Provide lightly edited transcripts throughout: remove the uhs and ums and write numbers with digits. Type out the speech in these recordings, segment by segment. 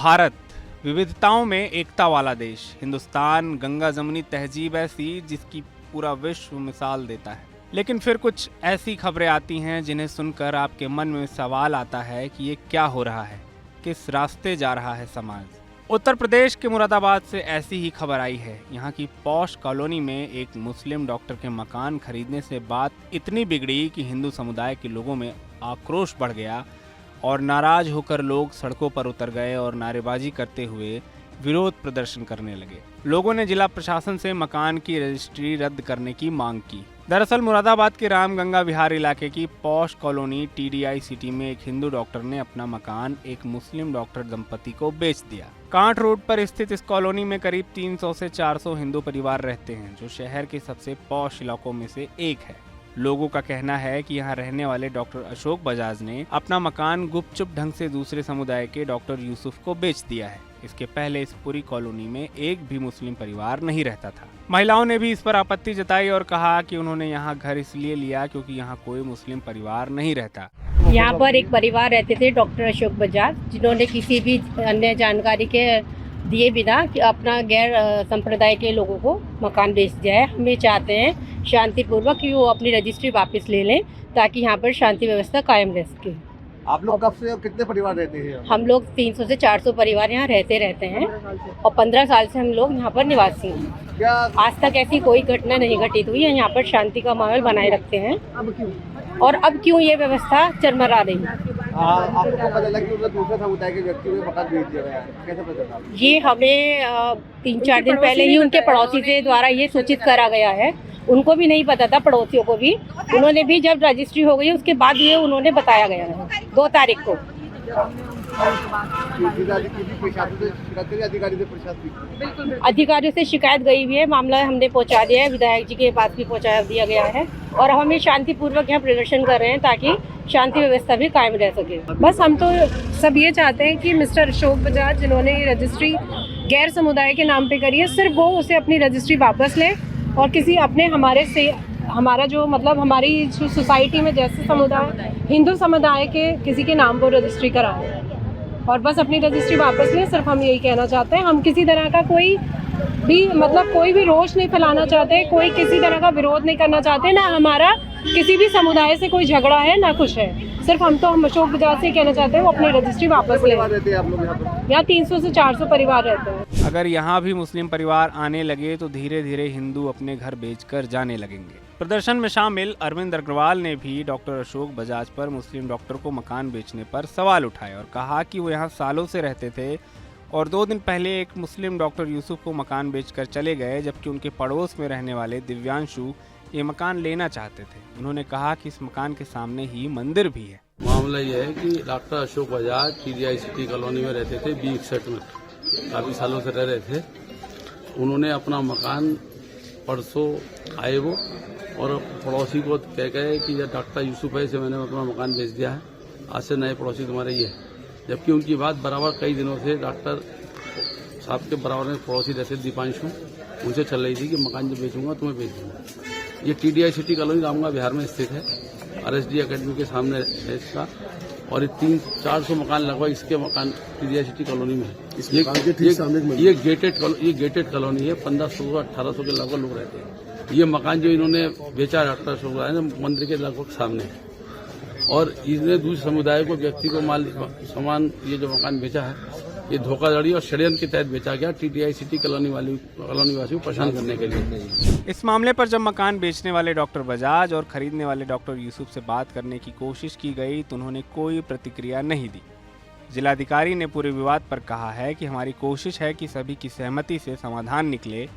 भारत विविधताओं में एकता वाला देश। हिंदुस्तान गंगा जमुनी तहजीब ऐसी जिसकी पूरा विश्व मिसाल देता है। लेकिन फिर कुछ ऐसी खबरें आती हैं जिन्हें सुनकर आपके मन में सवाल आता है कि ये क्या हो रहा है, किस रास्ते जा रहा है समाज। उत्तर प्रदेश के मुरादाबाद से ऐसी ही खबर आई है। यहाँ की पॉश कॉलोनी में एक मुस्लिम डॉक्टर के मकान खरीदने से बात इतनी बिगड़ी कि हिंदू समुदाय के लोगों में आक्रोश बढ़ गया और नाराज होकर लोग सड़कों पर उतर गए और नारेबाजी करते हुए विरोध प्रदर्शन करने लगे। लोगों ने जिला प्रशासन से मकान की रजिस्ट्री रद्द करने की मांग की। दरअसल मुरादाबाद के रामगंगा विहार इलाके की पॉश कॉलोनी TDI सिटी में एक हिंदू डॉक्टर ने अपना मकान एक मुस्लिम डॉक्टर दंपति को बेच दिया। कांट रोड पर स्थित इस कॉलोनी में करीब 300 से 400 हिंदू परिवार रहते हैं, जो शहर के सबसे पॉश इलाकों में से एक है। लोगों का कहना है कि यहाँ रहने वाले डॉक्टर अशोक बजाज ने अपना मकान गुपचुप ढंग से दूसरे समुदाय के डॉक्टर यूसुफ को बेच दिया है। इसके पहले इस पूरी कॉलोनी में एक भी मुस्लिम परिवार नहीं रहता था। महिलाओं ने भी इस पर आपत्ति जताई और कहा कि उन्होंने यहाँ घर इसलिए लिया क्योंकि यहाँ कोई मुस्लिम परिवार नहीं रहता। यहाँ पर एक परिवार रहते थे डॉक्टर अशोक बजाज, जिन्होंने किसी भी अन्य जानकारी के दिए बिना कि अपना गैर संप्रदाय के लोगों को मकान बेच दिया है। हमें चाहते हैं शांतिपूर्वक कि वो अपनी रजिस्ट्री वापस ले लें ताकि यहाँ पर शांति व्यवस्था कायम रह सके। आप लोग कब से और कितने परिवार रहते हैं? हम लोग 300 से 400 परिवार यहाँ रहते हैं और 15 साल से हम लोग यहाँ पर निवासी हैं। क्या आज तक ऐसी कोई घटना नहीं घटित हुई है। यहाँ पर शांति का माहौल बनाए रखते हैं। और अब क्यों ये व्यवस्था चरमरा रही है? आपको पता चला कि उन्होंने दूसरे समुदाय के व्यक्ति को मकान बेच दिया है, कैसे पता चला? ये हमें 3-4 दिन पहले ही उनके पड़ोसी से द्वारा ये सूचित करा गया है। उनको भी नहीं पता था, पड़ोसियों को भी। उन्होंने भी जब रजिस्ट्री हो गई उसके बाद ये उन्होंने बताया गया है 2 तारीख को। अधिकारियों से शिकायत गई हुई है, मामला हमने पहुंचा दिया है, विधायक जी के पास भी पहुंचा दिया गया है और हम ये शांतिपूर्वक यहाँ प्रदर्शन कर रहे हैं ताकि शांति व्यवस्था भी कायम रह सके। बस हम तो सब ये चाहते हैं कि मिस्टर अशोक बजाज जिन्होंने ये रजिस्ट्री गैर समुदाय के नाम पे करी है, सिर्फ वो उसे अपनी रजिस्ट्री वापस लें और किसी अपने हमारा जो मतलब हमारी सोसाइटी में जैसे समुदाय हिंदू समुदाय के किसी के नाम पर रजिस्ट्री कराएं और बस अपनी रजिस्ट्री वापस लें। सिर्फ हम यही कहना चाहते हैं। हम किसी तरह का कोई भी रोष नहीं फैलाना चाहते, कोई किसी तरह का विरोध नहीं करना चाहते, ना हमारा किसी भी समुदाय से कोई झगड़ा है ना कुछ है। सिर्फ हम अशोक बजाज से कहना चाहते हैं वो अपनी रजिस्ट्री वापस लें। यहाँ 300 से 400 परिवार रहते हैं। अगर यहाँ भी मुस्लिम परिवार आने लगे तो धीरे धीरे हिंदू अपने घर बेचकर जाने लगेंगे। प्रदर्शन में शामिल अरविंद अग्रवाल ने भी डॉक्टर अशोक बजाज पर मुस्लिम डॉक्टर को मकान बेचने पर सवाल उठाए और कहा कि वो यहाँ सालों से रहते थे और 2 दिन पहले एक मुस्लिम डॉक्टर यूसुफ को मकान बेचकर चले गए, जबकि उनके पड़ोस में रहने वाले दिव्यांशु ये मकान लेना चाहते थे। उन्होंने कहा कि इस मकान के सामने ही मंदिर भी है। मामला ये है कि doctor Ashok Bajaj TDI city colony में रहते थे, B61 में काफ़ी सालों से रह रहे थे। उन्होंने अपना मकान परसों आए वो और पड़ोसी को कह गए कि यह डॉक्टर यूसुफ है, इसे मैंने अपना मकान बेच दिया है, आज से नए पड़ोसी तुम्हारे ये है। जबकि उनकी बात बराबर कई दिनों से डॉक्टर साहब के बराबर में पड़ोसी रहते दीपांशु, उनसे चल रही थी कि मकान जब बेचूंगा तुम्हें बेच दूंगा। ये TDI city colony Ramganga Bihar में स्थित है, RSD अकेडमी के सामने है इसका, और ये 300-400 मकान लगभग इसके मकान TDI सिटी कॉलोनी में है। ये गेटेड कॉलोनी है, 1500-1800 के लगभग लोग रहते हैं। ये मकान जो इन्होंने बेचा डॉक्टर अशोक मंदिर के लगभग सामने है और इसने दूसरे समुदाय को व्यक्ति को सामान ये जो मकान बेचा है ये धोखाधड़ी और षड्यंत्र के तहत बेचा गया TDI सिटी कॉलोनी वासियों को परेशान करने के लिए। इस मामले पर जब मकान बेचने वाले डॉक्टर बजाज और खरीदने वाले डॉक्टर यूसुफ से बात करने की कोशिश की गई तो उन्होंने कोई प्रतिक्रिया नहीं दी। जिलाधिकारी ने पूरे विवाद पर कहा है कि हमारी कोशिश है कि सभी की सहमति से समाधान निकले,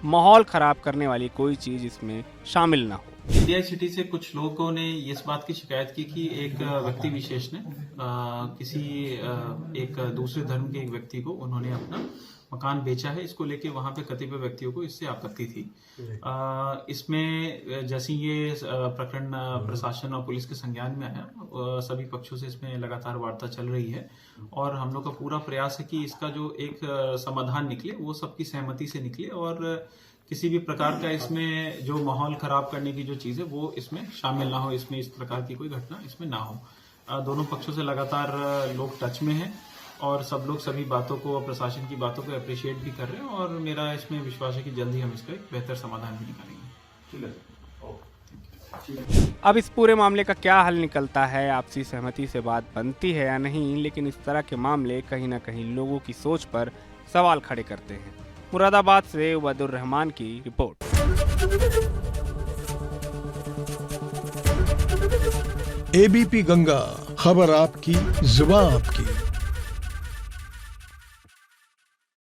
माहौल खराब करने वाली कोई चीज इसमें शामिल ना हो। TDI सिटी से कुछ लोगों ने इस बात की शिकायत की कि एक व्यक्ति विशेष ने एक दूसरे धर्म के एक व्यक्ति को उन्होंने अपना मकान बेचा है। इसको लेके वहां पे कतिपय व्यक्तियों को इससे आपत्ति थी। इसमें जैसे ये प्रकरण प्रशासन और पुलिस के संज्ञान में है, सभी पक्षों से इसमें लगातार वार्ता चल रही है और हम लोग का पूरा प्रयास है कि इसका जो एक समाधान निकले वो सबकी सहमति से निकले और किसी भी प्रकार का इसमें जो माहौल खराब करने की जो चीज है वो इसमें शामिल ना हो, इसमें इस प्रकार की कोई घटना इसमें ना हो। दोनों पक्षों से लगातार लोग टच में हैं और सब लोग सभी बातों को, प्रशासन की बातों को अप्रिशिएट भी कर रहे हैं और मेरा इसमें विश्वास है कि जल्द ही हम इसका एक बेहतर समाधान भी निकालेंगे। अब इस पूरे मामले का क्या हल निकलता है, आपसी सहमति से बात बनती है या नहीं, लेकिन इस तरह के मामले कहीं ना कहीं लोगों की सोच पर सवाल खड़े करते हैं। मुरादाबाद से उबैदुर रहमान की रिपोर्ट। एबीपी गंगा, खबर आपकी, जुबान आपकी।